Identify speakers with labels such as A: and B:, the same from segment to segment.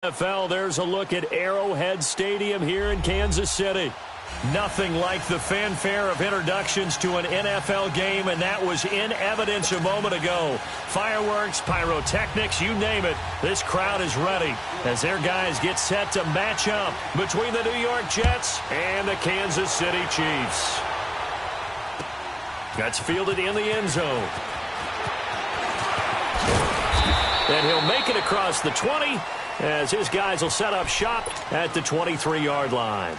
A: NFL, there's a look at Arrowhead Stadium here in Kansas City. Nothing like the fanfare of introductions to an NFL game, and that was in evidence a moment ago. Fireworks, pyrotechnics, you name it. This crowd is ready as their guys get set to match up between the New York Jets and the Kansas City Chiefs. That's fielded in the end zone. And he'll make it across the 20 as his guys will set up shop at the 23-yard line.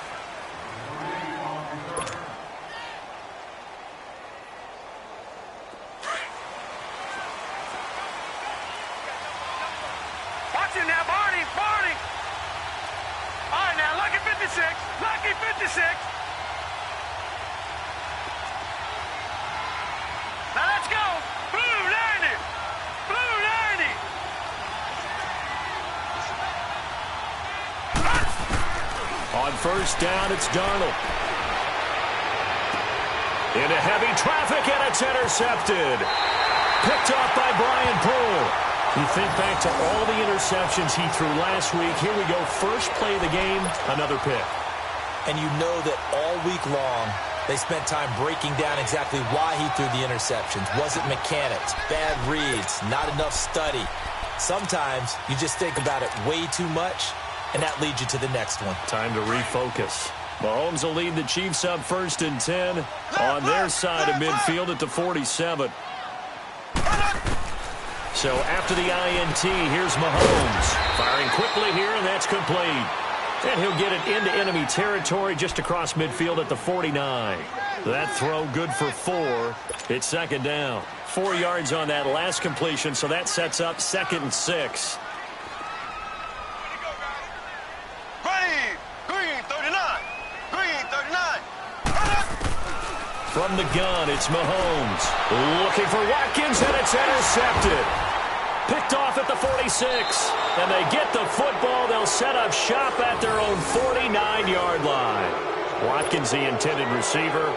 B: Watch it now, Barney. All right, now, lucky 56. Lucky 56. Now, let's go. Blue 90. Blue 90.
A: On first down, it's Darnold. Into heavy traffic, and it's intercepted. Picked off by Brian Poole. You think back to all the interceptions he threw last week. Here we go, first play of the game, another pick.
C: And you know that all week long, they spent time breaking down exactly why he threw the interceptions. Was it mechanics, bad reads, not enough study? Sometimes you just think about it way too much, and that leads you to the next one.
A: Time to refocus. Mahomes will lead the Chiefs up first and 10 on their side of midfield at the 47. So after the INT, here's Mahomes. Firing quickly here, and that's complete. And he'll get it into enemy territory just across midfield at the 49. That throw good for 4. It's second down. 4 yards on that last completion, so that sets up 2nd and 6. From the gun, it's Mahomes. Looking for Watkins, and it's intercepted. Picked off at the 46. And they get the football. They'll set up shop at their own 49-yard line. Watkins, the intended receiver.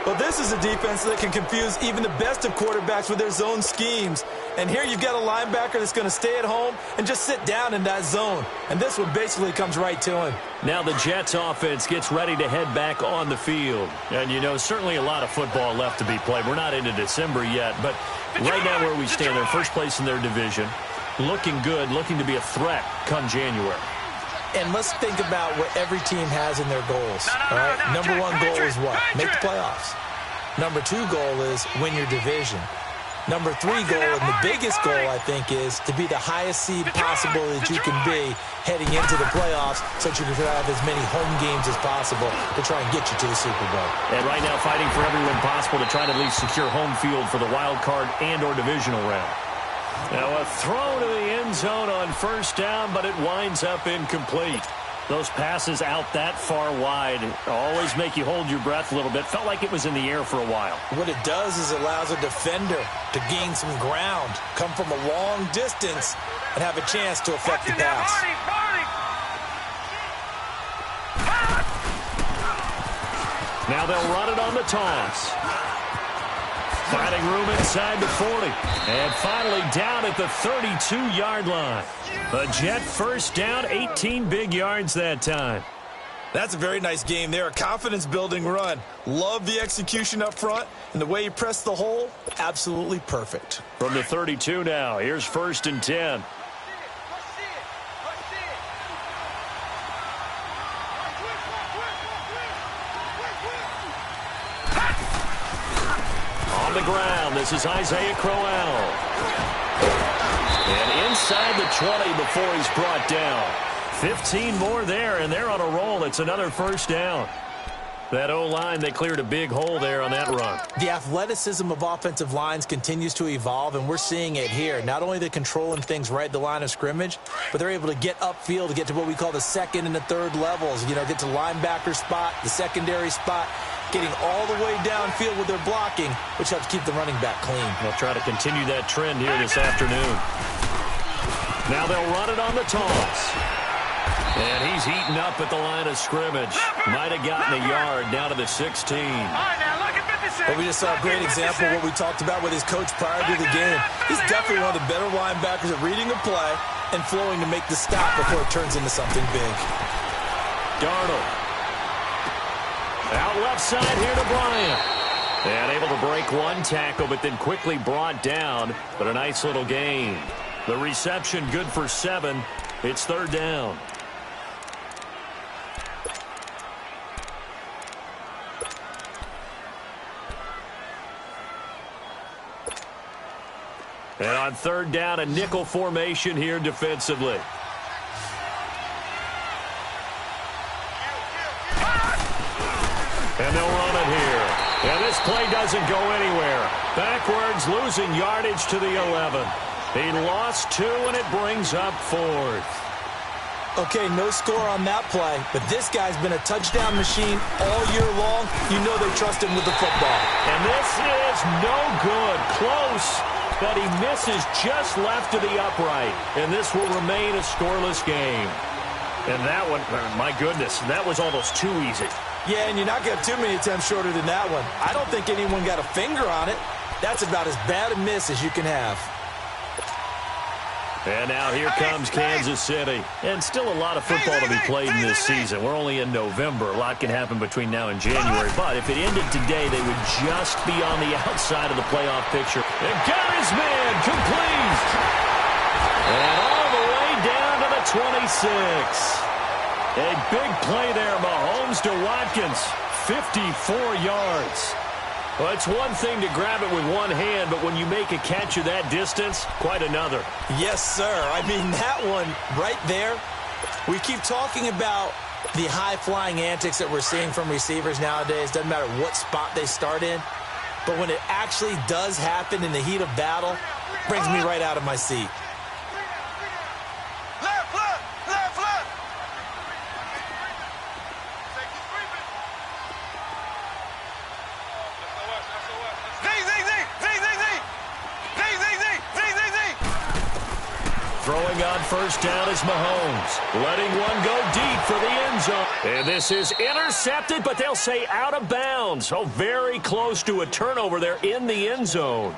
D: Well, this is a defense that can confuse even the best of quarterbacks with their zone schemes. And here you've got a linebacker that's going to stay at home and just sit down in that zone. And this one basically comes right to him.
A: Now the Jets offense gets ready to head back on the field. And, you know, certainly a lot of football left to be played. We're not into December yet, but right now where we stand, they're first place in their division. Looking good, looking to be a threat come January.
C: And let's think about what every team has in their goals. All right? Number one goal is what? Make the playoffs. Number 2 goal is win your division. Number 3 goal, and the biggest goal, I think, is to be the highest seed possible that you can be heading into the playoffs so that you can have as many home games as possible to try and get you to the Super Bowl.
A: And right now fighting for every win possible to try to at least secure home field for the wild card and or divisional round. Now a throw to the end zone on first down, but it winds up incomplete. Those passes out that far wide always make you hold your breath a little bit. Felt like it was in the air for a while.
C: What it does is it allows a defender to gain some ground, come from a long distance, and have a chance to affect the pass.
A: Now they'll run it on the toss. Finding room inside the 40. And finally down at the 32-yard line. A Jet first down, 18 big yards that time.
D: That's a very nice game there. A confidence-building run. Love the execution up front. And the way he pressed the hole, absolutely perfect.
A: From the 32 now, here's first and 10. On the ground, this is Isaiah Crowell. And inside the 20 before he's brought down. 15 more there, and they're on a roll. It's another first down. That O-line, they cleared a big hole there on that run.
C: The athleticism of offensive lines continues to evolve, and we're seeing it here. Not only they're controlling things right at the line of scrimmage, but they're able to get upfield to get to what we call the second and the third levels. You know, get to linebacker spot, the secondary spot, getting all the way downfield with their blocking, which helps keep the running back clean.
A: They'll try to continue that trend here this afternoon. Now they'll run it on the toss. And he's eaten up at the line of scrimmage. Might have gotten a yard down to the 16.
B: All right, now look at 56.
D: Well, we just saw a great example of what we talked about with his coach prior to the game. He's definitely one of the better linebackers at reading a play and flowing to make the stop before it turns into something big.
A: Darnold. Out left side here to Bryant. And able to break one tackle, but then quickly brought down. But a nice little gain. The reception good for 7. It's third down. And on third down, a nickel formation here defensively. And they'll run it here. And this play doesn't go anywhere. Backwards, losing yardage to the 11. He lost 2, and it brings up 4th.
D: Okay, no score on that play, but this guy's been a touchdown machine all year long. You know they trust him with the football.
A: And this is no good. Close, but he misses just left to the upright. And this will remain a scoreless game. And that one, my goodness, that was almost too easy.
D: Yeah, and you're not going to have too many attempts shorter than that one. I don't think anyone got a finger on it. That's about as bad a miss as you can have.
A: And now here comes Kansas City. And still a lot of football to be played in this season. We're only in November. A lot can happen between now and January. But if it ended today, they would just be on the outside of the playoff picture. And got his man complete. And all the way down to the 26. A big play there. Mahomes to Watkins. 54 yards. Well, it's one thing to grab it with one hand, but when you make a catch of that distance, quite another.
D: Yes, sir. I mean, that one right there, we keep talking about the high-flying antics that we're seeing from receivers nowadays. Doesn't matter what spot they start in. But when it actually does happen in the heat of battle, it brings me right out of my seat.
A: Throwing on first down is Mahomes. Letting one go deep for the end zone. And this is intercepted, but they'll say out of bounds. So very close to a turnover there in the end zone.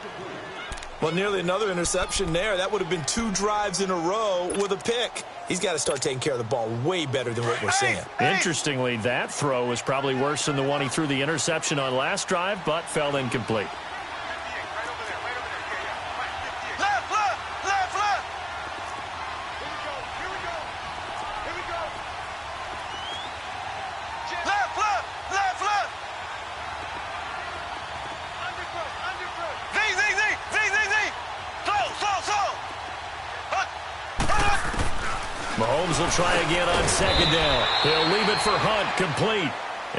D: Well, nearly another interception there. That would have been 2 drives in a row with a pick. He's got to start taking care of the ball way better than what we're seeing.
A: Interestingly, that throw was probably worse than the one he threw the interception on last drive, but fell incomplete. Mahomes will try again on second down. He'll leave it for Hunt, complete.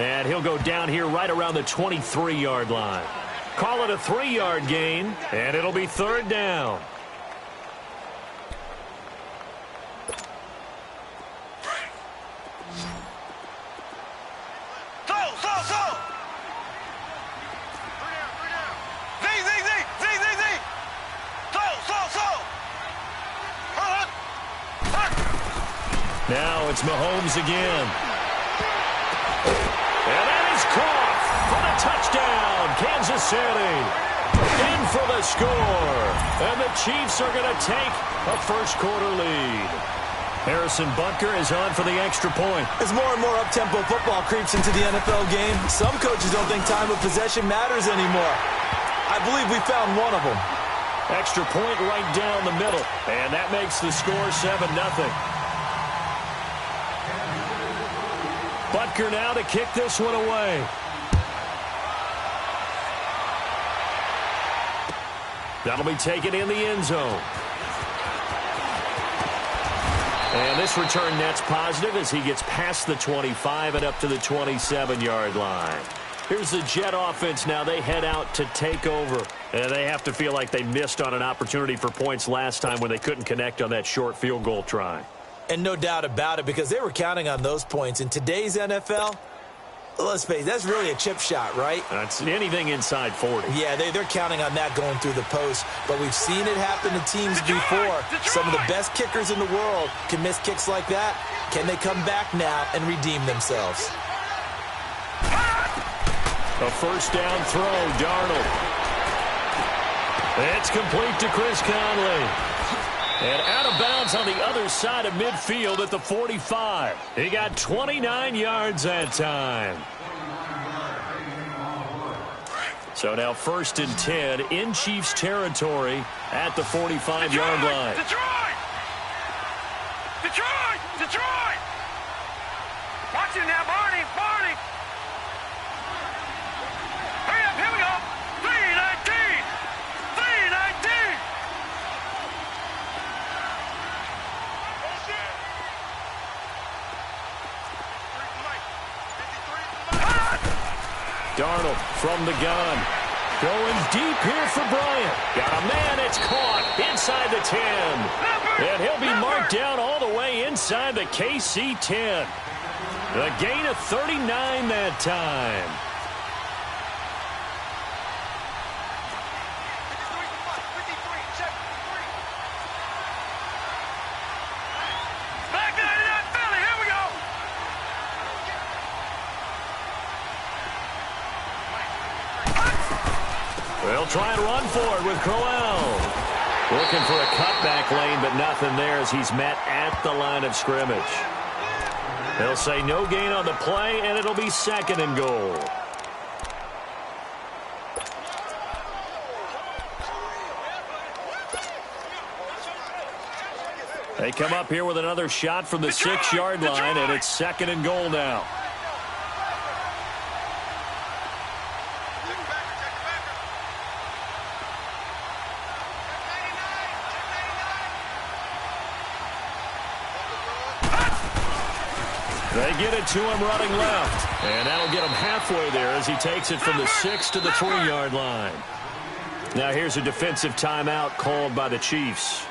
A: And he'll go down here right around the 23-yard line. Call it a 3-yard gain, and it'll be third down. Now it's Mahomes again. And that is caught for the touchdown. Kansas City in for the score. And the Chiefs are going to take a first-quarter lead. Harrison Butker is on for the extra point.
D: As more and more up-tempo football creeps into the NFL game, some coaches don't think time of possession matters anymore. I believe we found one of them.
A: Extra point right down the middle. And that makes the score 7-0. Butker now to kick this one away. That'll be taken in the end zone. And this return net's positive as he gets past the 25 and up to the 27-yard line. Here's the Jet offense now. They head out to take over. And they have to feel like they missed on an opportunity for points last time when they couldn't connect on that short field goal try.
D: And no doubt about it, because they were counting on those points. In today's NFL, let's face it, that's really a chip shot, right?
A: That's anything inside 40.
D: Yeah, they're counting on that going through the post. But we've seen it happen to teams before. Some of the best kickers in the world can miss kicks like that. Can they come back now and redeem themselves?
A: A first down throw, Darnold. It's complete to Chris Conley. And out of bounds on the other side of midfield at the 45. He got 29 yards that time. So now 1st and 10 in Chiefs territory at the 45-yard line.
B: Detroit! Detroit! Detroit! Watch it now, Barney! Barney! Hurry up, here we go! 3-19! 3-19!
A: Darnold from the gun. Going deep here for Bryant. Got a man, it's caught inside the 10. And he'll be marked down all the way inside the KC 10. The gain of 39 that time. They'll try and run for it with Crowell. Looking for a cutback lane, but nothing there as he's met at the line of scrimmage. They'll say no gain on the play, and it'll be 2nd and goal. They come up here with another shot from the 6-yard line, and it's 2nd and goal now. They get it to him running left. And that'll get him halfway there as he takes it from the 6 to the 3-yard line. Now here's a defensive timeout called by the Chiefs.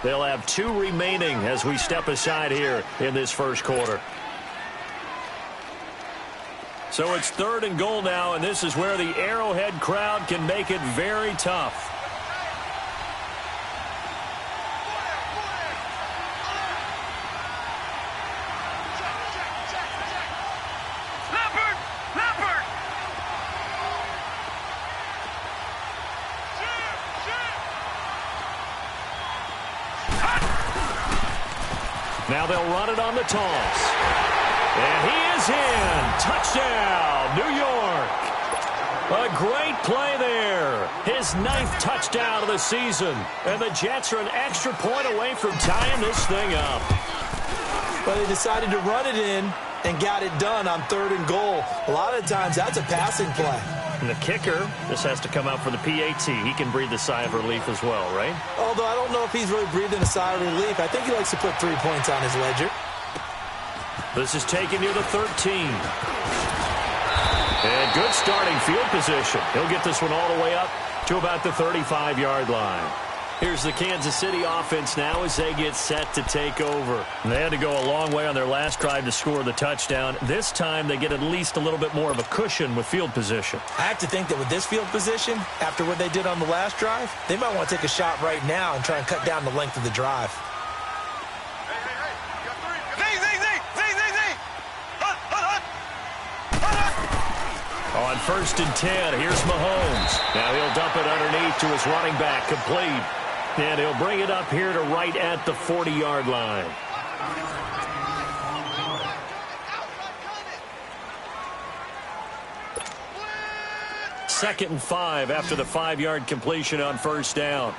A: They'll have 2 remaining as we step aside here in this first quarter. So it's 3rd and goal now, and this is where the Arrowhead crowd can make it very tough. Now they'll run it on the toss. And he is in. Touchdown, New York. A great play there. His 9th touchdown of the season. And the Jets are an extra point away from tying this thing up.
C: But they decided to run it in and got it done on 3rd and goal. A lot of times that's a passing play.
A: And the kicker just has to come out for the PAT. He can breathe a sigh of relief as well, right?
C: Although I don't know if he's really breathing a sigh of relief. I think he likes to put 3 points on his ledger.
A: This is taken near the 13. And good starting field position. He'll get this one all the way up to about the 35-yard line. Here's the Kansas City offense now as they get set to take over. And they had to go a long way on their last drive to score the touchdown. This time they get at least a little bit more of a cushion with field position.
C: I have to think that with this field position, after what they did on the last drive, they might want to take a shot right now and try and cut down the length of the drive.
A: On 1st and 10, here's Mahomes. Now he'll dump it underneath to his running back, complete. And he'll bring it up here to right at the 40-yard line. Second and 5 after the 5-yard completion on 1st down.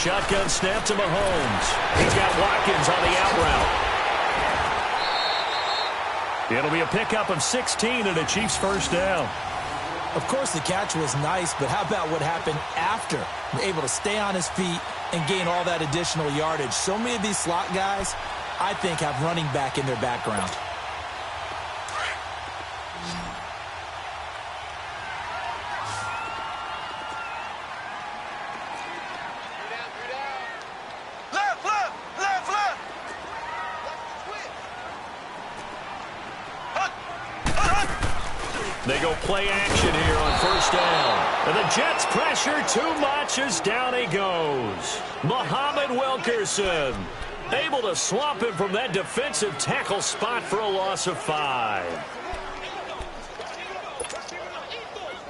A: Shotgun snap to Mahomes. He's got Watkins on the out route. It'll be a pickup of 16 and a Chiefs first down.
C: Of course, the catch was nice, but how about what happened after? Able to stay on his feet and gain all that additional yardage. So many of these slot guys, I think, have running back in their background.
A: They go play action here on first down. And the Jets pressure too much as down he goes. Muhammad Wilkerson able to swamp him from that defensive tackle spot for a loss of 5.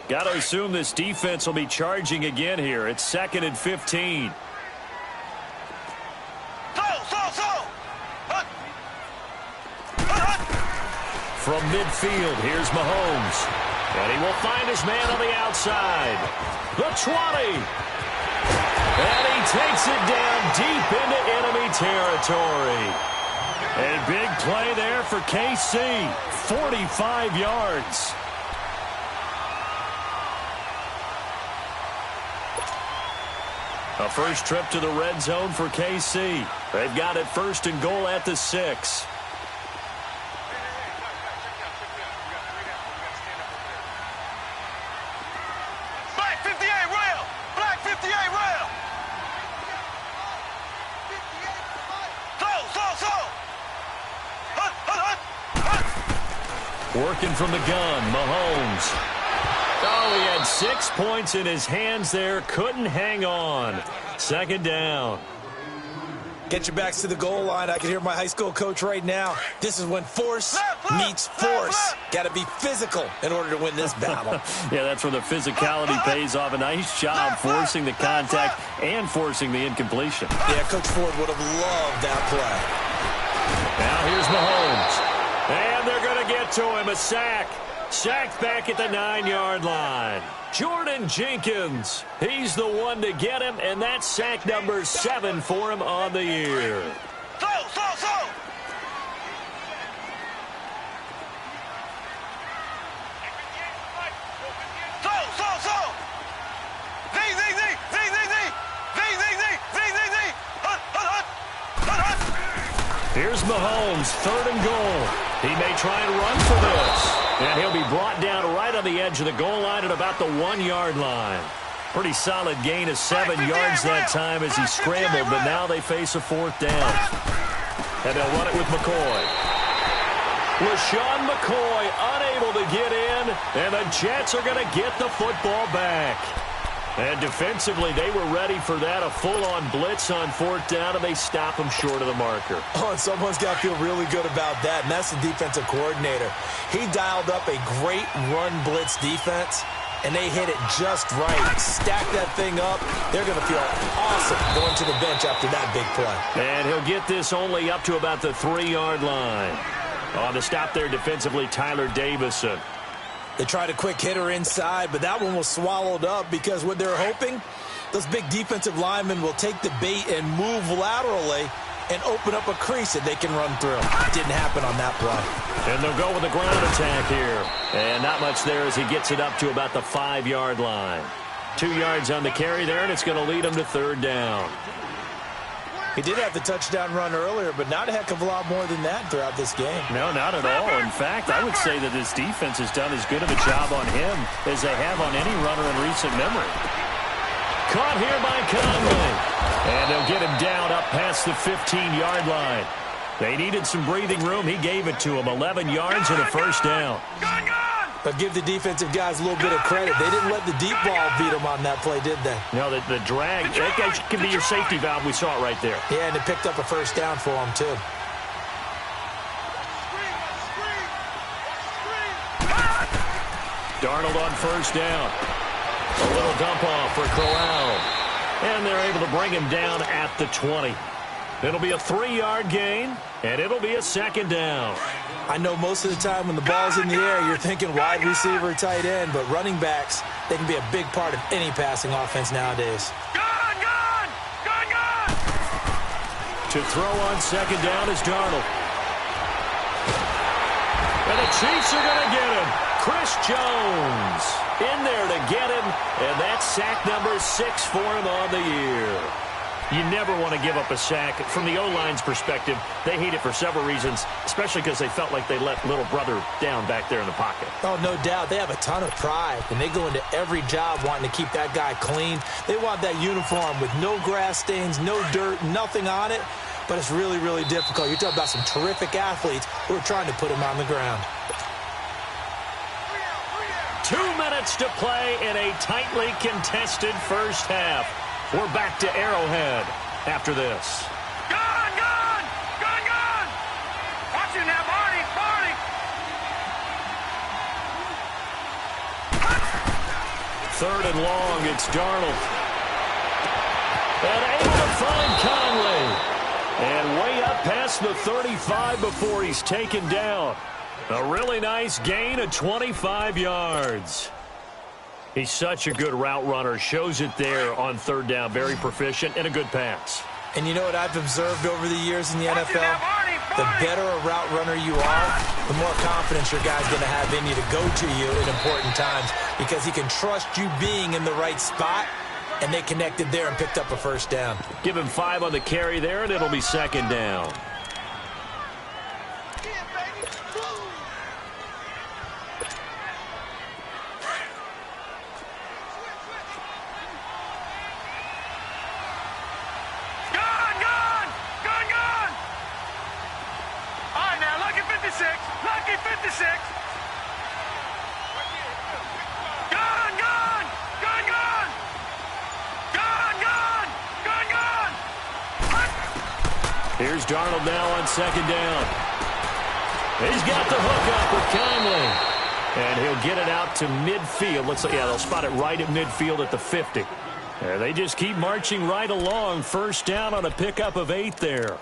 A: Got to assume this defense will be charging again here. It's 2nd and 15. From midfield, here's Mahomes. And he will find his man on the outside. The 20. And he takes it down deep into enemy territory. And big play there for KC. 45 yards. A first trip to the red zone for KC. They've got it 1st and goal at the 6.
B: Black 58 rail! Black 58 rail!
A: Working from the gun, Mahomes. Oh, he had 6 points in his hands there. Couldn't hang on. 2nd down.
C: Get your backs to the goal line. I can hear my high school coach right now. This is when force meets force. Got to be physical in order to win this battle.
A: Yeah, that's where the physicality pays off. A nice job forcing the contact and forcing the incompletion.
C: Yeah, Coach Ford would have loved that play.
A: Now here's Mahomes. And they're going to get to him. A sack. Sacked back at the 9-yard line. Jordan Jenkins. He's the one to get him, and that's sack number 7 for him on the year. Here's Mahomes, 3rd and goal. He may try and run for this. And he'll be brought down right on the edge of the goal line at about the 1-yard line. Pretty solid gain of 7 yards that time as he scrambled, but now they face a 4th down. And they'll run it with McCoy. LaShawn McCoy unable to get in, and the Jets are going to get the football back. And defensively, they were ready for that, a full-on blitz on 4th down, and they stop him short of the marker.
C: Oh, and someone's got to feel really good about that, and that's the defensive coordinator. He dialed up a great run blitz defense, and they hit it just right. Stack that thing up. They're going to feel awesome going to the bench after that big play.
A: And he'll get this only up to about the 3-yard line. On the stop there defensively, Tyler Davison.
C: They tried a quick hitter inside, but that one was swallowed up because what they're hoping, those big defensive linemen will take the bait and move laterally and open up a crease that they can run through. Didn't happen on that play.
A: And they'll go with a ground attack here. And not much there as he gets it up to about the 5-yard line. 2 yards on the carry there, and it's going to lead him to 3rd down.
C: He did have the touchdown run earlier, but not a heck of a lot more than that throughout this game.
A: No, not at all. In fact, I would say that this defense has done as good of a job on him as they have on any runner in recent memory. Caught here by Conley. And they'll get him down up past the 15-yard line. They needed some breathing room. He gave it to him. 11 yards and a 1st down.
C: But give the defensive guys a little bit of credit. They didn't let the deep ball beat them on that play, did they?
A: No, the drag, that can be your safety valve. We saw it right there.
C: Yeah, and it picked up a 1st down for them, too.
A: Darnold on 1st down. A little dump off for Corral. And they're able to bring him down at the 20. It'll be a 3-yard gain, and it'll be a 2nd down.
C: I know most of the time when the ball's in the air, you're thinking wide receiver, tight end, but running backs, they can be a big part of any passing offense nowadays.
B: Gun!
A: To throw on 2nd down is Darnold. And the Chiefs are going to get him. Chris Jones in there to get him, and that's sack number 6 for him on the year. You never want to give up a sack. From the O-line's perspective, they hate it for several reasons, especially because they felt like they let little brother down back there in the pocket.
C: Oh, no doubt. They have a ton of pride, and they go into every job wanting to keep that guy clean. They want that uniform with no grass stains, no dirt, nothing on it, but it's really, really difficult. You're talking about some terrific athletes who are trying to put him on the ground.
A: minutes to play in a tightly contested first half. We're back to Arrowhead after this.
B: Gone! Watch it now, Barney!
A: Third and long, it's Darnold. And able to find Conley. And way up past the 35 before he's taken down. A really nice gain of 25 yards. He's such a good route runner. Shows it there on third down. Very proficient and a good pass.
C: And you know what I've observed over the years in the NFL? The better a route runner you are, the more confidence your guy's going to have in you to go to you in important times because he can trust you being in the right spot, and they connected there and picked up a first down.
A: Give him 5 on the carry there, and it'll be second down.
B: Lucky 56.
A: Here's Darnold now on second down. He's got the hook up with Conley. And he'll get it out to midfield. Looks like, yeah, they'll spot it right at midfield at the 50. And they just keep marching right along. First down on a pickup of 8 there.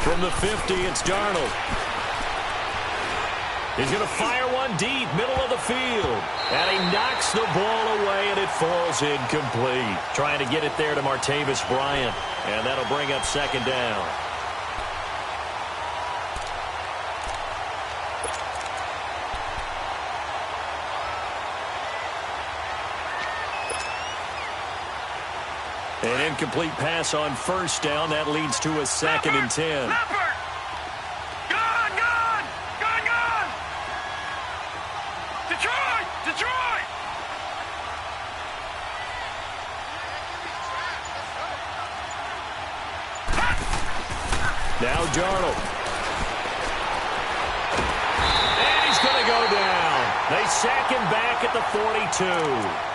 A: From the 50, it's Darnold. He's going to fire one deep, middle of the field. And he knocks the ball away, and it falls incomplete. Trying to get it there to Martavis Bryant. And that'll bring up second down. An incomplete pass on first down. That leads to a second and 10.
B: Detroit!
A: Now Darnold. And he's going to go down. They sack him back at the 42.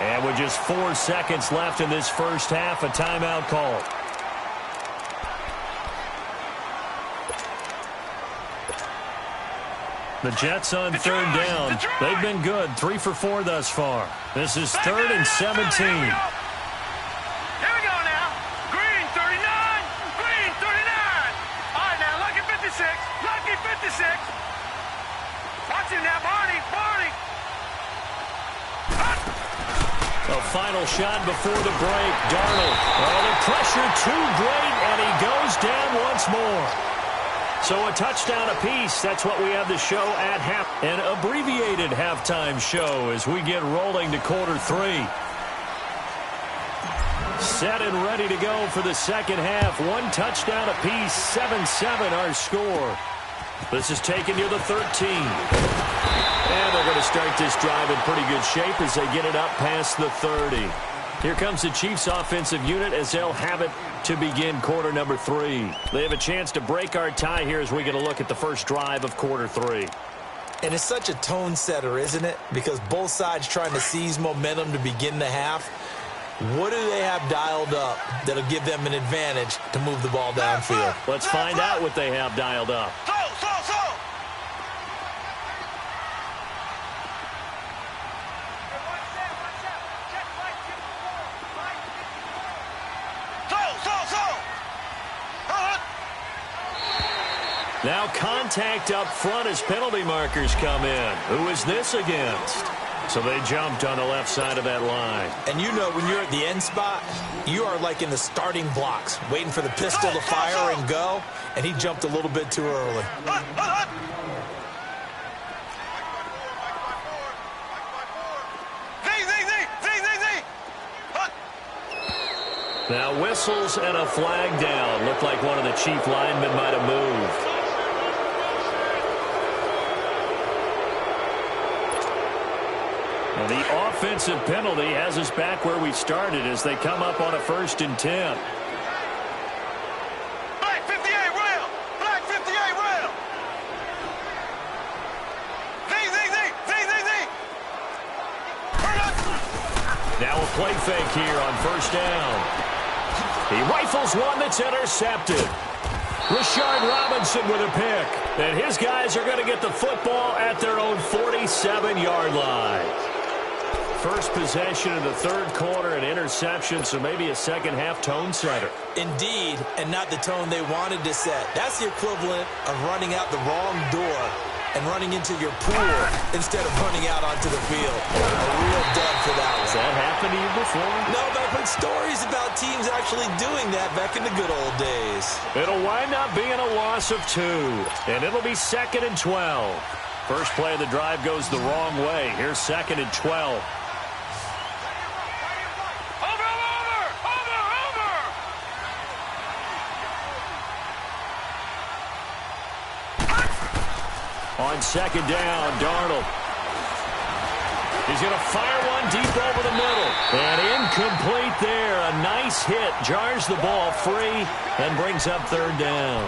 A: And with just 4 seconds left in this first half, a timeout call. The Jets on third down. They've been good. 3 for 4 thus far. This is third and 17.
B: Here we go now. Green 39. Green 39. All right, now, Lucky 56. Lucky 56. Watch him now, Barney.
A: A final shot before the break. Darnold. Oh, the pressure too great, and he goes down once more. So a touchdown apiece. That's what we have to show at half. An abbreviated halftime show as we get rolling to quarter 3. Set and ready to go for the second half. 1 touchdown apiece. 7-7 our score. This is taken near the 13. And they're going to start this drive in pretty good shape as they get it up past the 30. Here comes the Chiefs offensive unit as they'll have it to begin quarter number 3. They have a chance to break our tie here as we get a look at the first drive of quarter 3.
C: And it's such a tone setter, isn't it? Because both sides trying to seize momentum to begin the half. What do they have dialed up that'll give them an advantage to move the ball downfield?
A: Let's find out what they have dialed up. Now contact up front as penalty markers come in. Who is this against? So they jumped on the left side of that line.
C: And you know when you're at the end spot, you are like in the starting blocks, waiting for the pistol to fire and go, and he jumped a little bit too early.
A: Now whistles and a flag down. Looked like one of the chief linemen might have moved. And the offensive penalty has us back where we started as they come up on a 1st and 10.
B: Black 58 rail! Black 58 rail! Z!
A: Now a play fake here on 1st down. He rifles one that's intercepted. Rashard Robinson with a pick. And his guys are going to get the football at their own 47-yard line. First possession in the 3rd quarter, an interception, so maybe a second-half tone setter.
C: Indeed, and not the tone they wanted to set. That's the equivalent of running out the wrong door and running into your pool instead of running out onto the field. A real dud for that one.
A: Has that happened to you before?
C: No, but I've heard stories about teams actually doing that back in the good old days.
A: It'll wind up being a loss of 2, and it'll be 2nd and 12. First play of the drive goes the wrong way. Here's 2nd and 12. On 2nd down, Darnold. He's going to fire one deep over the middle. And incomplete there. A nice hit. Jars the ball free and brings up 3rd down.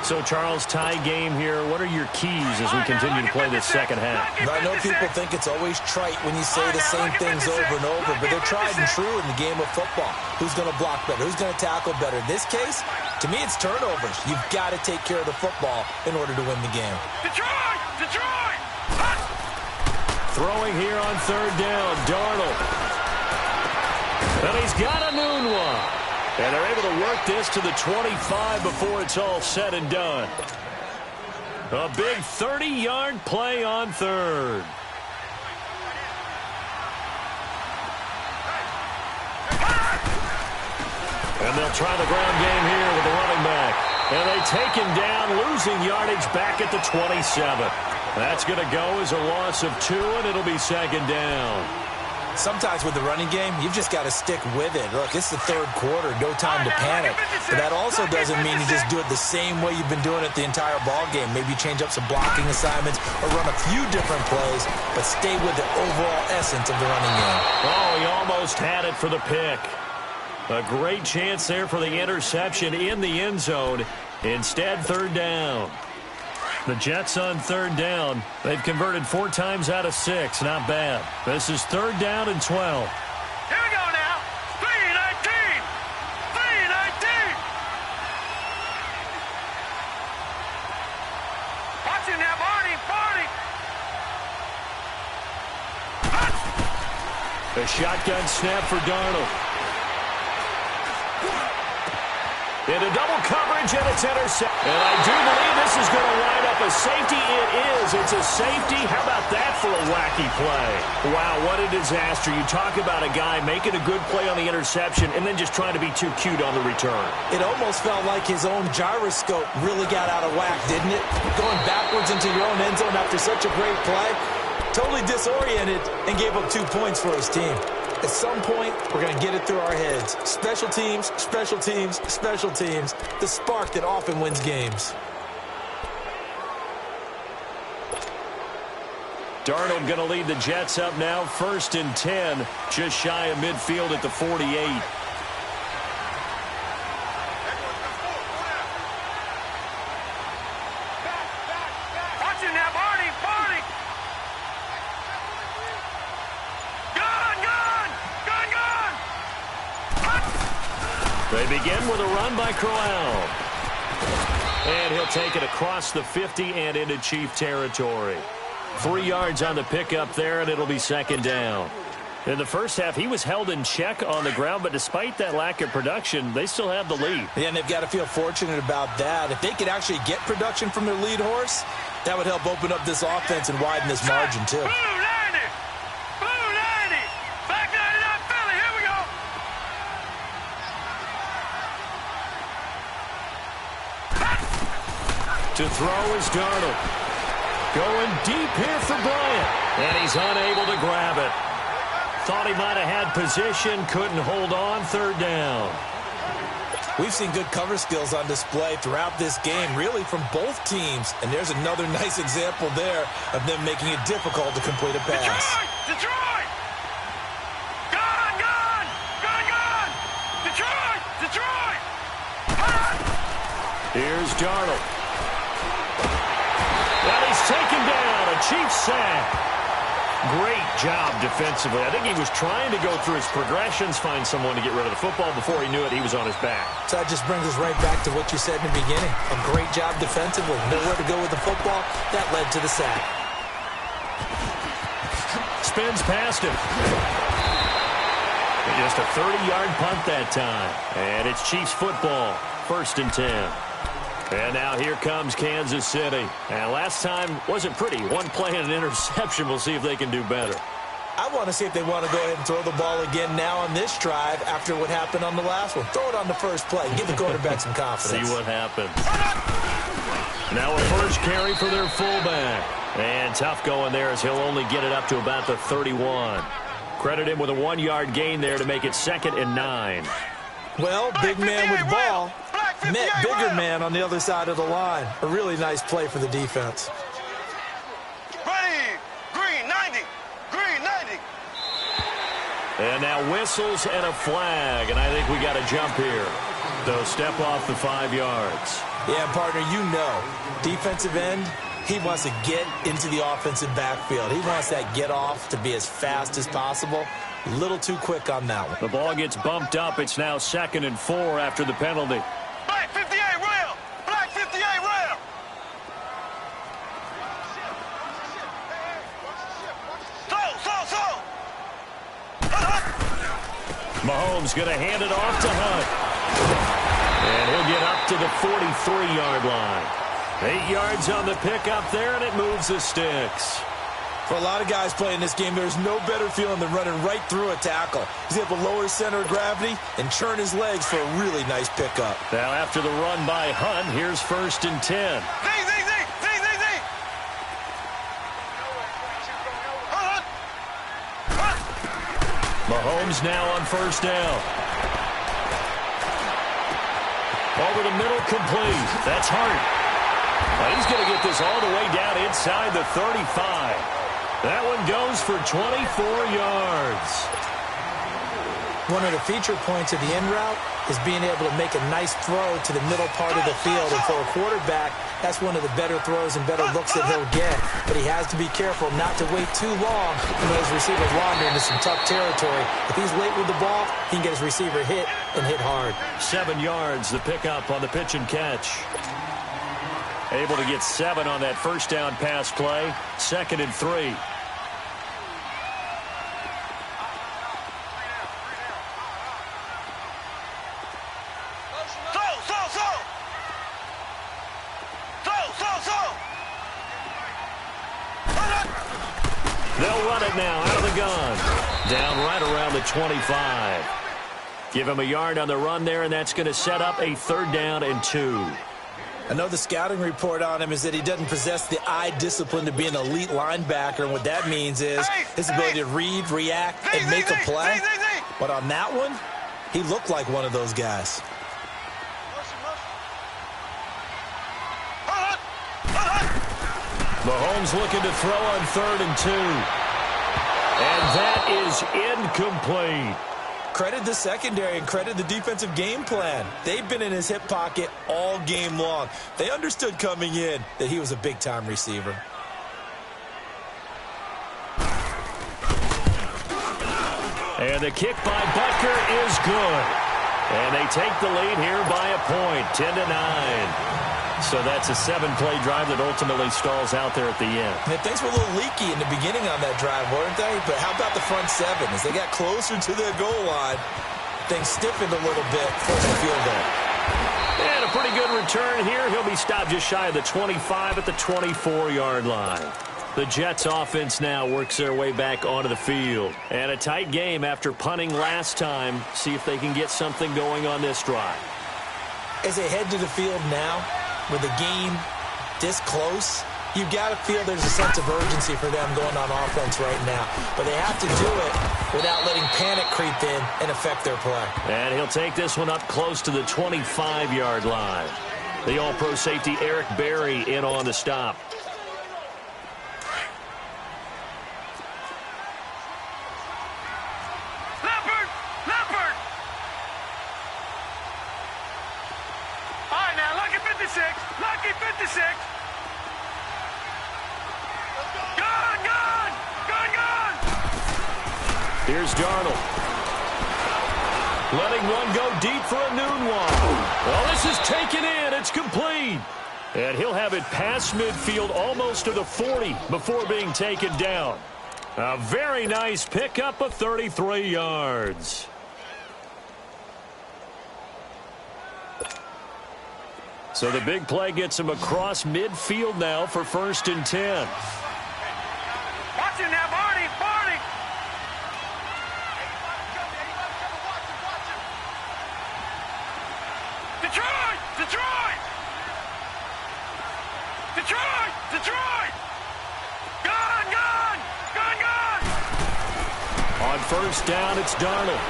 A: So, Charles, tie game here. What are your keys as we continue to play this second half?
C: I know people think it's always trite when you say the same things over and over, but they're tried and true in the game of football. Who's going to block better? Who's going to tackle better? In this case, to me, it's turnovers. You've got to take care of the football in order to win the game.
B: Detroit!
A: Throwing here on 3rd down, Darnold. And he's got a noon one. And they're able to work this to the 25 before it's all said and done. A big 30-yard play on 3rd. And they'll try the ground game here with the running back. And they take him down, losing yardage back at the 27. That's going to go as a loss of 2, and it'll be 2nd down.
C: Sometimes with the running game, you've just got to stick with it. Look, it's the 3rd quarter, no time to panic. But that also doesn't mean you just do it the same way you've been doing it the entire ball game. Maybe change up some blocking assignments or run a few different plays, but stay with the overall essence of the running game.
A: Oh, he almost had it for the pick. A great chance there for the interception in the end zone. Instead, 3rd down. The Jets on 3rd down. They've converted 4 times out of 6. Not bad. This is 3rd down and 12.
B: Here we go now. 3-19. 3-19. Watch him now, Barney.
A: A shotgun snap for Darnold. Into double coverage, and it's intercepted. And I do believe this is going to line up a safety. It is. It's a safety. How about that for a wacky play? Wow, what a disaster. You talk about a guy making a good play on the interception and then just trying to be too cute on the return.
C: It almost felt like his own gyroscope really got out of whack, didn't it? Going backwards into your own end zone after such a great play. Totally disoriented and gave up 2 points for his team. At some point, we're going to get it through our heads. Special teams, special teams, special teams. The spark that often wins games.
A: Darnold going to lead the Jets up now. 1st and 10, just shy of midfield at the 48. They begin with a run by Crowell. And he'll take it across the 50 and into Chief territory. 3 yards on the pickup there, and it'll be 2nd down. In the first half, he was held in check on the ground, but despite that lack of production, they still have the lead.
C: Yeah, and they've got to feel fortunate about that. If they could actually get production from their lead horse, that would help open up this offense and widen this margin, too.
A: To throw is Darnold. Going deep here for Bryant. And he's unable to grab it. Thought he might have had position, couldn't hold on, third down.
C: We've seen good cover skills on display throughout this game, really from both teams. And there's another nice example there of them making it difficult to complete a pass.
B: Detroit! Gone, gone! Gone, gone! Detroit! Detroit!
A: Here's Darnold. And he's taken down, a Chiefs sack. Great job defensively. I think he was trying to go through his progressions, find someone to get rid of the football. Before he knew it, he was on his back.
C: So that just brings us right back to what you said in the beginning. A great job defensively. Nowhere to go with the football. That led to the sack.
A: Spins past him. Just a 30-yard punt that time. And it's Chiefs football. 1st and 10. And now here comes Kansas City. And last time wasn't pretty. One play and an interception. We'll see if they can do better.
C: I want to see if they want to go ahead and throw the ball again now on this drive after what happened on the last one. Throw it on the first play. Give the quarterback some confidence.
A: See what happens. Now a first carry for their fullback. And tough going there as he'll only get it up to about the 31. Credit him with a 1-yard gain there to make it 2nd and 9.
C: Well, big man with ball met bigger man on the other side of the line. A really nice play for the defense.
B: Ready! Green 90! Green 90!
A: And now whistles and a flag. And I think we got a jump here. So step off the 5 yards.
C: Yeah, partner, you know, defensive end, he wants to get into the offensive backfield. He wants that get off to be as fast as possible. A little too quick on that one.
A: The ball gets bumped up. It's now 2nd and 4 after the penalty.
B: Black 58 rail! Black 58 rail!
A: Mahomes going to hand it off to Hunt. And he'll get up to the 43-yard line. 8 yards on the pickup there, and it moves the sticks.
C: For a lot of guys playing this game, there's no better feeling than running right through a tackle. He's able to lower his center of gravity and churn his legs for a really nice pickup.
A: Now after the run by Hunt, here's 1st and 10. Mahomes now on 1st down. Over the middle, complete. That's Hart. Well, he's going to get this all the way down inside the 35. That one goes for 24 yards.
C: One of the feature points of the in route is being able to make a nice throw to the middle part of the field. And for a quarterback, that's one of the better throws and better looks that he'll get. But he has to be careful not to wait too long when his receiver wander into some tough territory. If he's late with the ball, he can get his receiver hit and hit hard.
A: 7 yards, the pickup on the pitch and catch. Able to get 7 on that 1st down pass play. 2nd and 3. They'll run it now out of the gun. Down right around the 25. Give him a yard on the run there, and that's going to set up a 3rd down and 2.
C: I know the scouting report on him is that he doesn't possess the eye discipline to be an elite linebacker, and what that means is his ability to read, react, and make a play. But on that one, he looked like one of those guys.
A: Mahomes looking to throw on 3rd and 2. And that is incomplete.
C: Credit the secondary and credit the defensive game plan. They've been in his hip pocket all game long. They understood coming in that he was a big-time receiver.
A: And the kick by Butker is good. And they take the lead here by a point, 10-9. So that's a 7-play drive that ultimately stalls out there at the end.
C: And things were a little leaky in the beginning on that drive, weren't they? But how about the front 7? As they got closer to their goal line, things stiffened a little bit, forcing a field goal.
A: And a pretty good return here. He'll be stopped just shy of the 25 at the 24-yard line. The Jets offense now works their way back onto the field. And a tight game after punting last time. See if they can get something going on this drive.
C: As they head to the field now, with the game this close, You've got to feel there's a sense of urgency for them going on offense right now. But they have to do it without letting panic creep in and affect their play.
A: And he'll take this one up close to the 25-yard line. The All-Pro safety Eric Berry in on the stop.
B: Lucky 56. Gone.
A: Here's Darnold. Letting one go deep for a noon one. Well, this is taken in. It's complete. And he'll have it past midfield almost to the 40 before being taken down. A very nice pickup of 33 yards. So the big play gets him across midfield now for 1st and 10.
B: Watch him now, Barney. Detroit. Gone.
A: On 1st down, it's Darnold.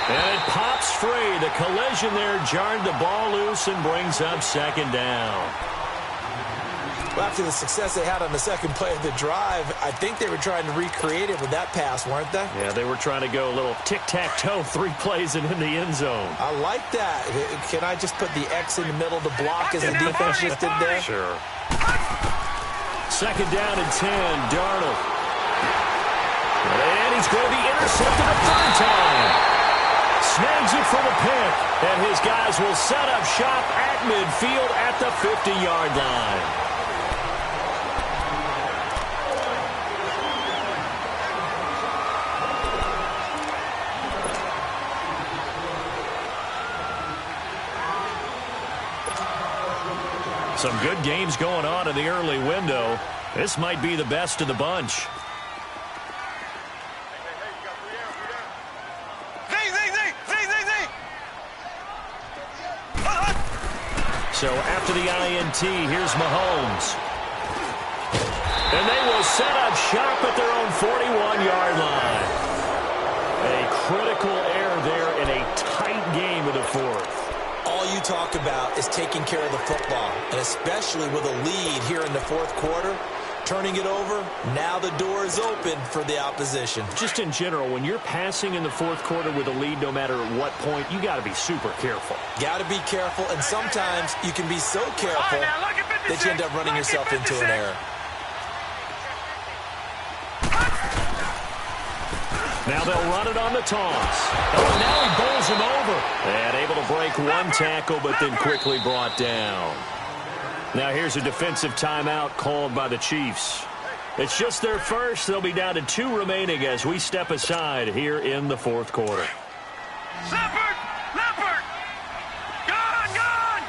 A: And it pops free. The collision there jarred the ball loose and brings up 2nd down.
C: Well, after the success they had on the second play of the drive, I think they were trying to recreate it with that pass, weren't they?
A: Yeah, they were trying to go a little tic-tac-toe, 3 plays and in the end zone.
C: I like that. Can I just put the X in the middle to block as the defense just did there?
A: Sure. 2nd down and 10, Darnold. And he's going to be intercepted a 3rd time. Snags it for the pick, and his guys will set up shop at midfield at the 50-yard line. Some good games going on in the early window. This might be the best of the bunch. So after the INT, here's Mahomes. And they will set up shop at their own 41-yard line. A critical error there in a tight game of the 4th.
C: All you talk about is taking care of the football, and especially with a lead here in the 4th quarter. Turning it over, now the door is open for the opposition.
A: Just in general, when you're passing in the 4th quarter with a lead, no matter at what point, you got to be super careful.
C: Got to be careful, and sometimes you can be so careful that you end up running yourself into an error.
A: Now they'll run it on the toss. Oh, now he bowls him over. And able to break one tackle, but then quickly brought down. Now here's a defensive timeout called by the Chiefs. It's just their first. They'll be down to 2 remaining as we step aside here in the 4th quarter.
B: Leopard! Gone! Gone!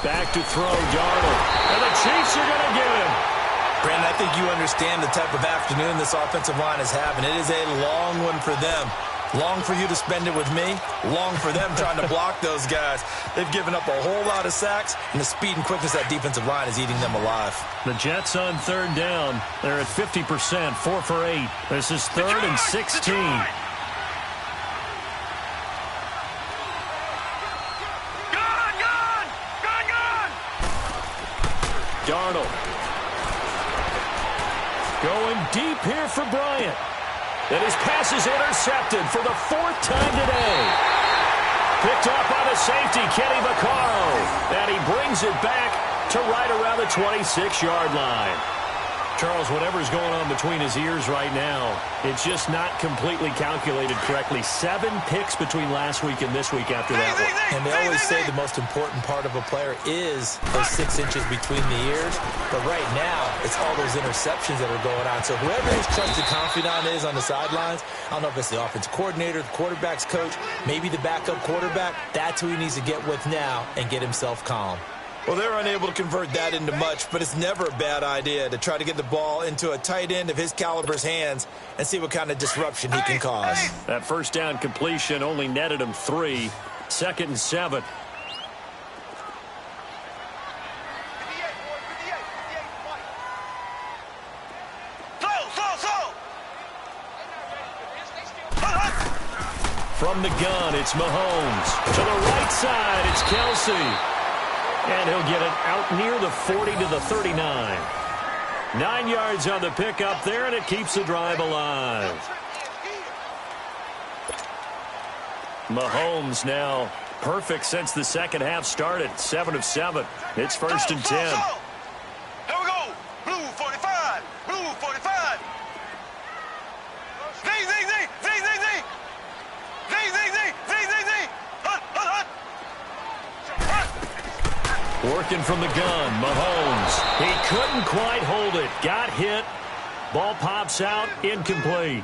A: Back to throw, Darnold. And the Chiefs are going to get him.
C: Brandon, I think you understand the type of afternoon this offensive line is having. It is a long one for them. Long for you to spend it with me. Long for them trying to block those guys. They've given up a whole lot of sacks, and the speed and quickness of that defensive line is eating them alive.
A: The Jets on 3rd down. They're at 50%, 4 for 8. This is 3rd and 16. Darnold. Going deep here for Bryant. And his pass is intercepted for the 4th time today. Picked off by the safety, Kenny Vaccaro. And he brings it back to right around the 26-yard line. Charles, whatever's going on between his ears right now, it's just not completely calculated correctly. 7 picks between last week and this week after that one.
C: And they always say the most important part of a player is those 6 inches between the ears. But right now, it's all those interceptions that are going on. So whoever his trusted confidant is on the sidelines, I don't know if it's the offensive coordinator, the quarterback's coach, maybe the backup quarterback, that's who he needs to get with now and get himself calm.
D: Well, they're unable to convert that into much, but it's never a bad idea to try to get the ball into a tight end of his caliber's hands and see what kind of disruption he can cause.
A: That first down completion only netted him 3. 2nd and 7. From the gun, it's Mahomes. To the right side, it's Kelsey. And he'll get it out near the 40 to the 39. 9 yards on the pickup there, and it keeps the drive alive. Mahomes now perfect since the second half started. 7 of 7. It's 1st and 10.
B: Here we go. Blue 45. Blue 45. Zing, zing, zing. Zing, zing, zing. Zing, zing, zing. Zing, zing, zing. Hut, hut, hut.
A: Working from the gun, Mahomes. He couldn't quite hold it. Got hit. Ball pops out, incomplete.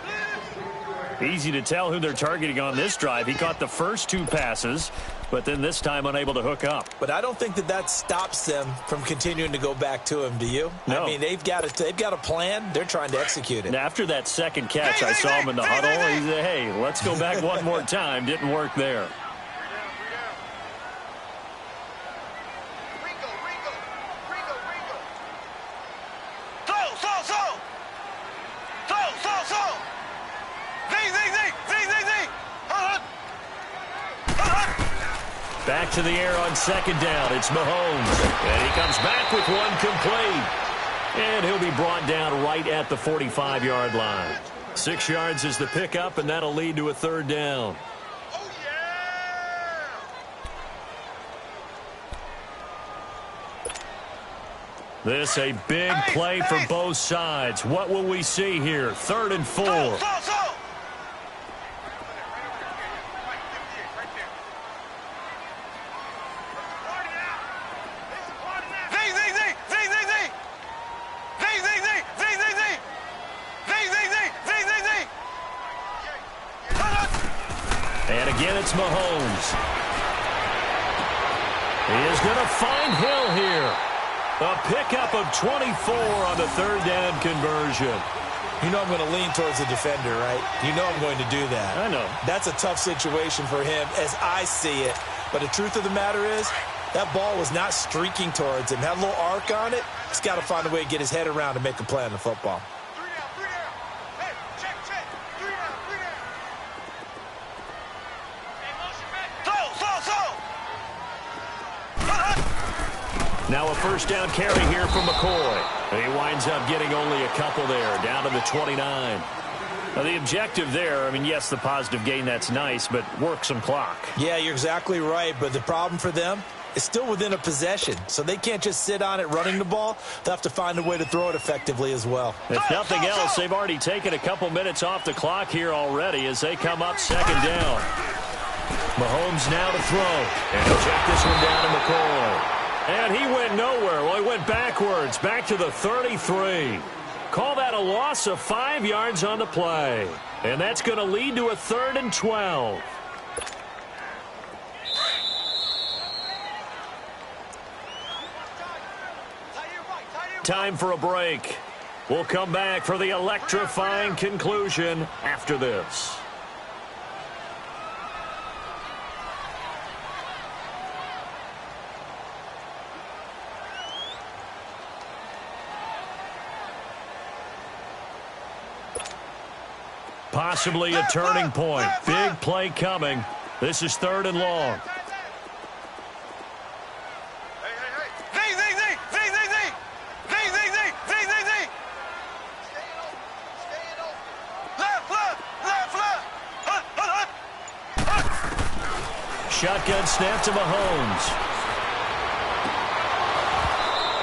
A: Easy to tell who they're targeting on this drive. He caught the first 2 passes, but then this time unable to hook up.
C: But I don't think that stops them from continuing to go back to him, do you?
A: No.
C: I mean, they've got a plan. They're trying to execute it.
A: And after that second catch, I saw him in the huddle. He said, hey, let's go back one more time. Didn't work there. Back to the air on 2nd down. It's Mahomes. And he comes back with one complete. And he'll be brought down right at the 45-yard line. 6 yards is the pickup, and that'll lead to a 3rd down.
B: Oh, yeah!
A: This a big play for both sides. What will we see here? 3rd and 4. And again, it's Mahomes. He is going to find Hill here. A pickup of 24 on the 3rd down conversion.
C: You know I'm going to lean towards the defender, right? You know I'm going to do that.
A: I know.
C: That's a tough situation for him as I see it. But the truth of the matter is, that ball was not streaking towards him. Had a little arc on it. He's got to find a way to get his head around and make a play on the football.
A: Now a 1st down carry here from McCoy. And he winds up getting only a couple there, down to the 29. Now the objective there, I mean, yes, the positive gain, that's nice, but work some clock.
C: Yeah, you're exactly right, but the problem for them is still within a possession, so they can't just sit on it running the ball. They'll have to find a way to throw it effectively as well.
A: If nothing else, they've already taken a couple minutes off the clock here already as they come up 2nd down. Mahomes now to throw, and he'll check this one down to McCoy. And he went nowhere. Well, he went backwards, back to the 33. Call that a loss of 5 yards on the play. And that's going to lead to a 3rd and 12. Time for a break. We'll come back for the electrifying conclusion after this. Possibly a turning point. Big play coming. This is 3rd and long. Shotgun snap to Mahomes.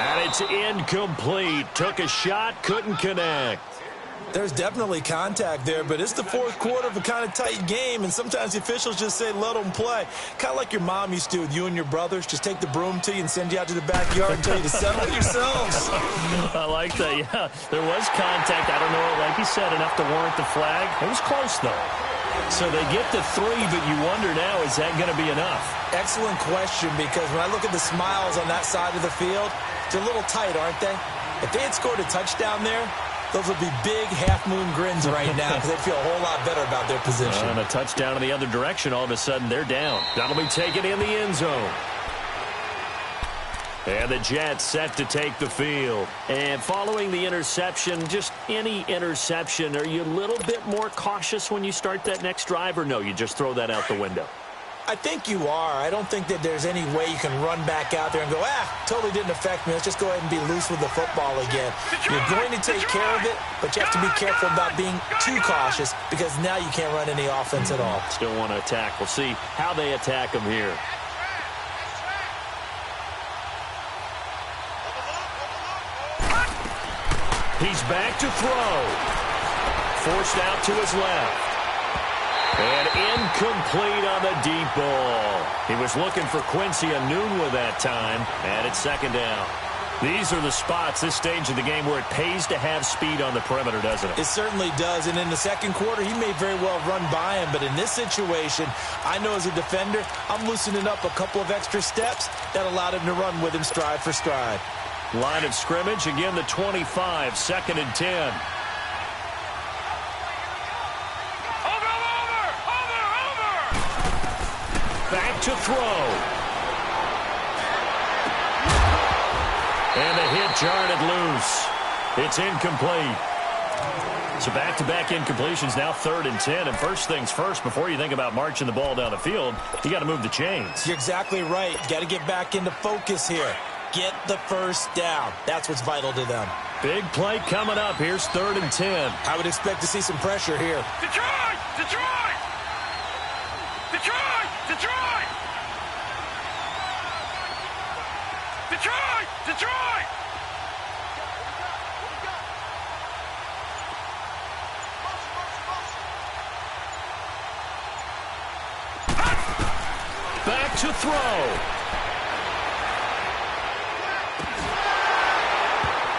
A: And it's incomplete. Took a shot, couldn't connect.
D: There's definitely contact there, but it's the fourth quarter of a kind of tight game, and sometimes the officials just say, let them play. Kind of like your mom used to with you and your brothers. Just take the broom to you and send you out to the backyard and tell you to settle it yourselves.
A: I like that, yeah. There was contact. I don't know, like you said, enough to warrant the flag. It was close, though. So they get the 3, but you wonder now, is that going to be enough? Excellent question, because when I look at the smiles on that side of the field, they're a little tight, aren't they? If they had scored a touchdown there, those would be big half-moon grins right now because they'd feel a whole lot better about their position. And a touchdown in the other direction, all of a sudden they're down. That'll be taken in the end zone. And the Jets set to take the field. And following the interception, just any interception, are you a little bit more cautious when you start that next drive, or no, you just throw that out the window? I think you are. I don't think that there's any way you can run back out there and go, totally didn't affect me. Let's just go ahead and be loose with the football again. You're going to take care of it, but you have to be careful about being too cautious because now you can't run any offense at all. Still want to attack. We'll see how they attack them here. He's back to throw. Forced out to his left. And incomplete on the deep ball. He was looking for Quincy Enunwa that time, and it's second down. These are the spots, this stage of the game, where it pays to have speed on the perimeter, doesn't it? It certainly does, and in the second quarter, he may very well run by him, but in this situation, I know as a defender, I'm loosening up a couple of extra steps that allowed him to run with him stride for stride. Line of scrimmage, again the 25, second and 10. Back to throw. And the hit jarred it loose. It's incomplete. So back-to-back incompletions, now third and 10. And first things first, before you think about marching the ball down the field, you got to move the chains. You're exactly right. Got to get back into focus here. Get the first down. That's what's vital to them. Big play coming up. Here's third and 10. I would expect to see some pressure here.
B: Detroit! Detroit! Detroit! Detroit! Detroit! Detroit!
A: Back to throw.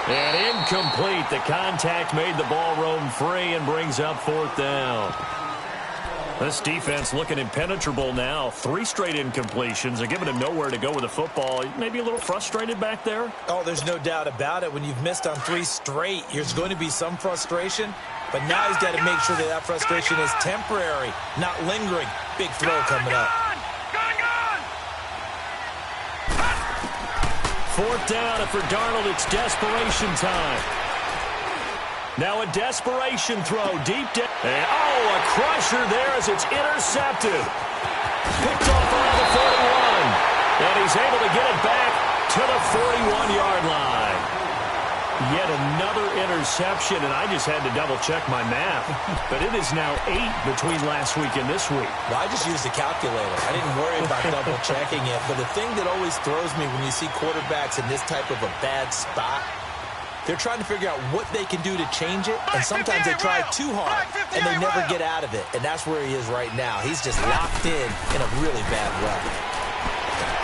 A: And incomplete. The contact made the ball roam free and brings up fourth down. This defense looking impenetrable now. 3 straight incompletions. They're giving him nowhere to go with the football. Maybe a little frustrated back there? Oh, there's no doubt about it. When you've missed on 3 straight, there's going to be some frustration. But now he's got to make sure that frustration is temporary, not lingering. Big throw coming up. Fourth down, and for Darnold, it's desperation time. Now a desperation throw deep down. And, a crusher there as it's intercepted. Picked off around the 41. And he's able to get it back to the 41-yard line. Yet another interception, and I just had to double-check my math. But it is now 8 between last week and this week. Well, I just used a calculator. I didn't worry about double-checking it. But the thing that always throws me when you see quarterbacks in this type of a bad spot, they're trying to figure out what they can do to change it, and sometimes they try too hard, and they never get out of it. And that's where he is right now. He's just locked in a really bad way.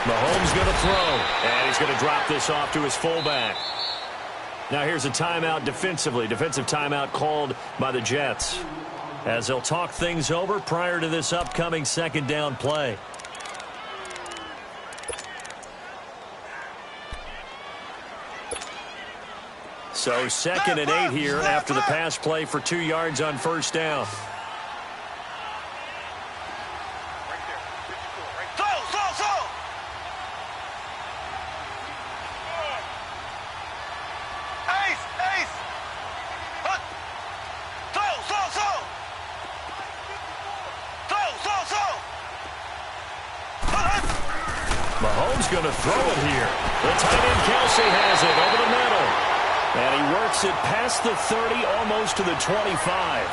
A: Mahomes going to throw, and he's going to drop this off to his fullback. Now here's a timeout defensively. Defensive timeout called by the Jets, as they'll talk things over prior to this upcoming second down play. So second and 8 here after the pass play for 2 yards on first down. Mahomes going to throw it here. The tight end Kelsey has it over the middle. And he works it past the 30, almost to the 25.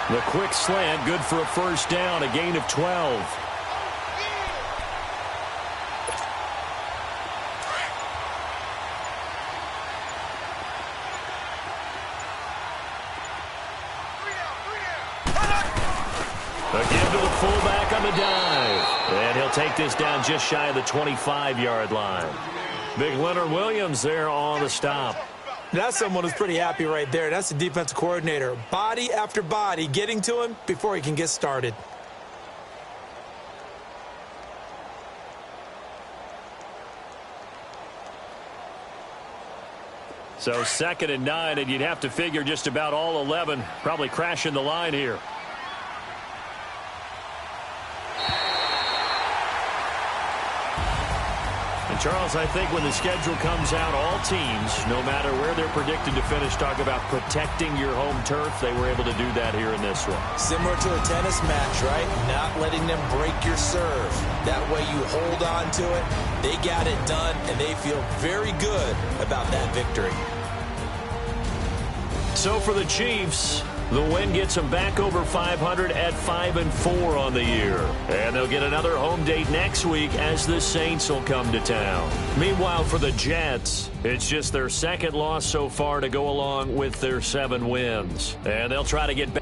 A: The quick slant, good for a first down, a gain of 12. Again to the fullback on the dive. And he'll take this down just shy of the 25-yard line. Big Leonard Williams there on the stop.
C: That's someone who's pretty happy right there. That's the defensive coordinator. Body after body getting to him before he can get started.
A: So 2nd and 9, and you'd have to figure just about all 11 probably crashing the line here. And Charles, I think when the schedule comes out, all teams, no matter where they're predicted to finish, talk about protecting your home turf. They were able to do that here in this one.
C: Similar to a tennis match, right? Not letting them break your serve. That way you hold on to it. They got it done, and they feel very good about that victory.
A: So for the Chiefs, the win gets them back over 500 at 5-4 on the year. And they'll get another home date next week as the Saints will come to town. Meanwhile, for the Jets, it's just their 2nd loss so far to go along with their 7 wins. And they'll try to get back.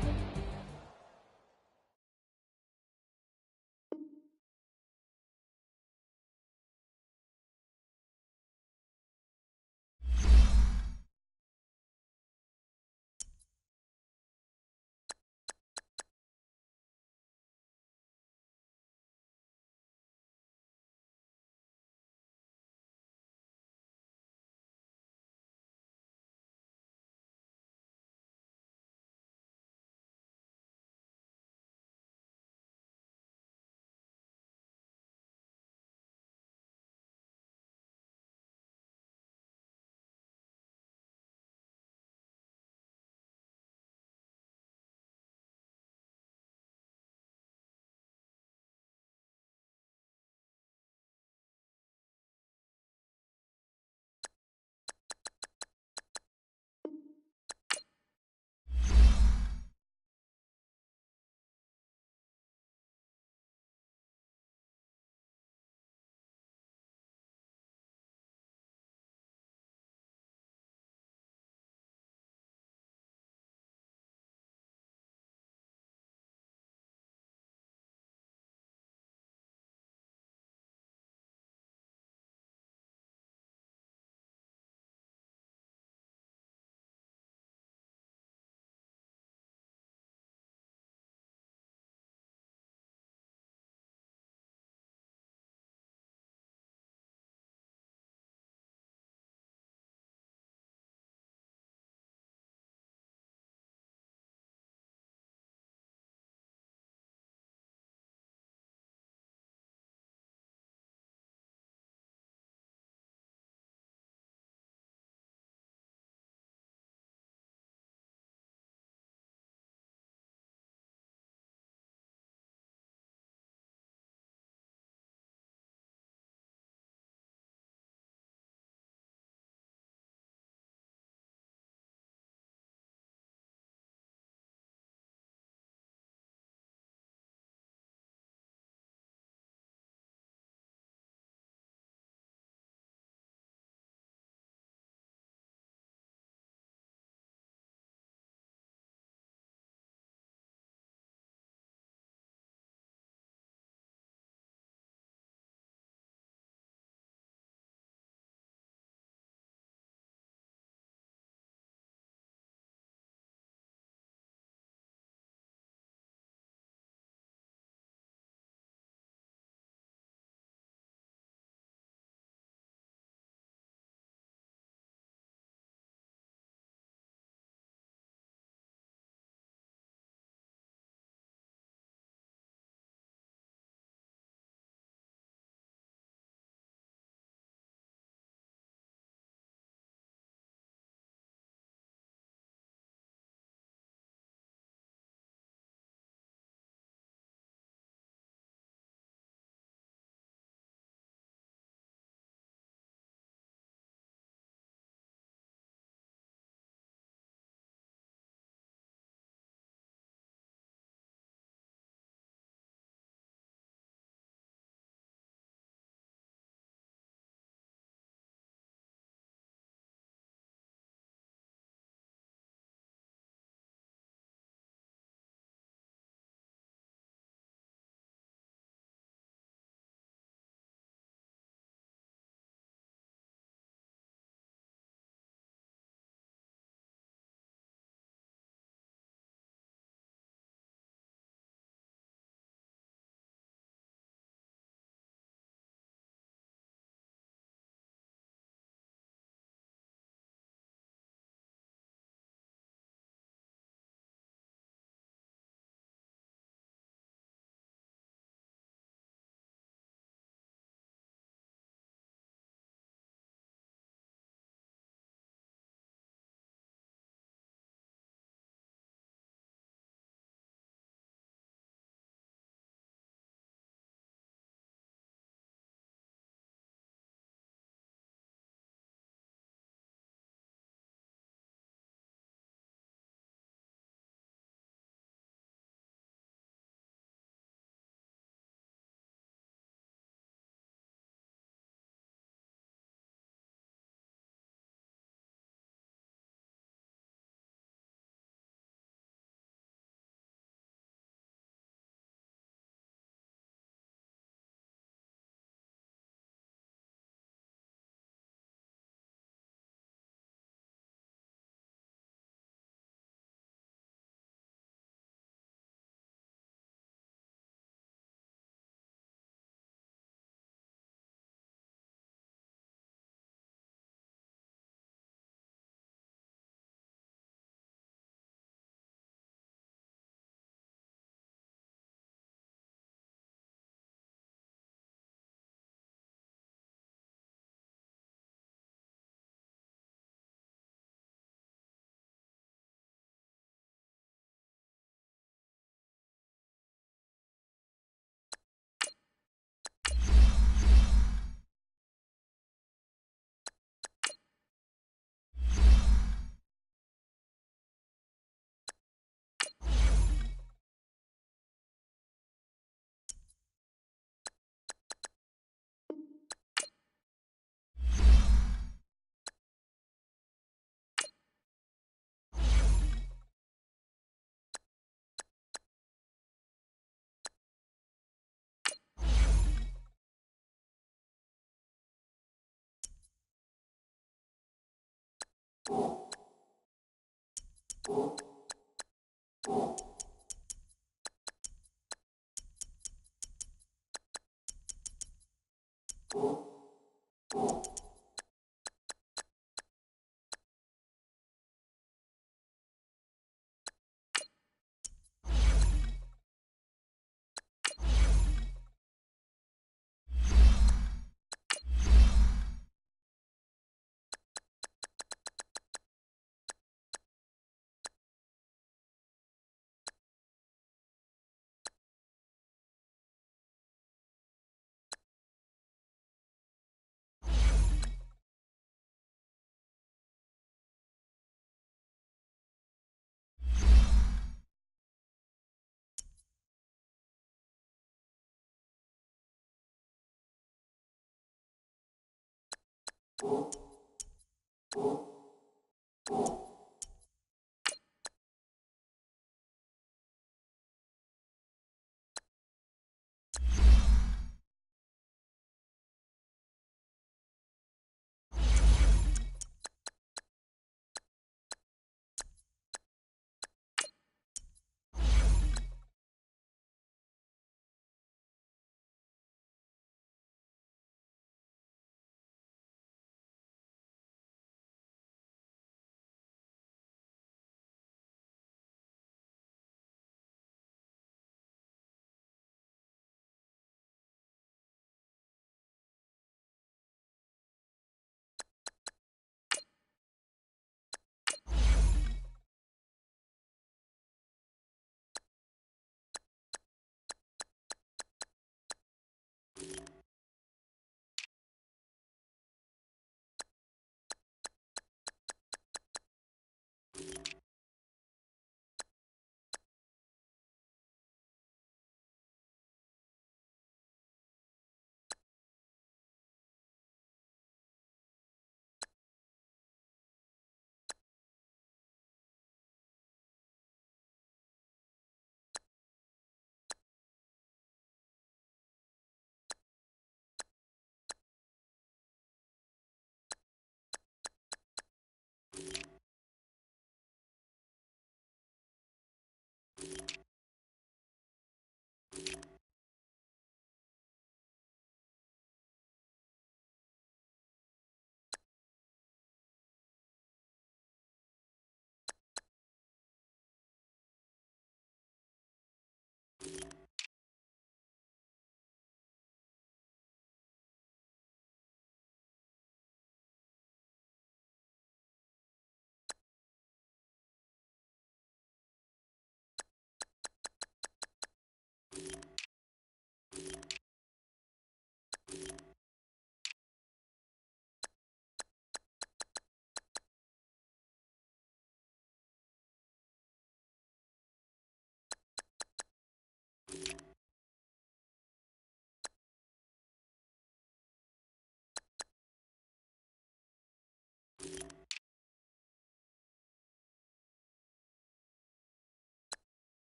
C: You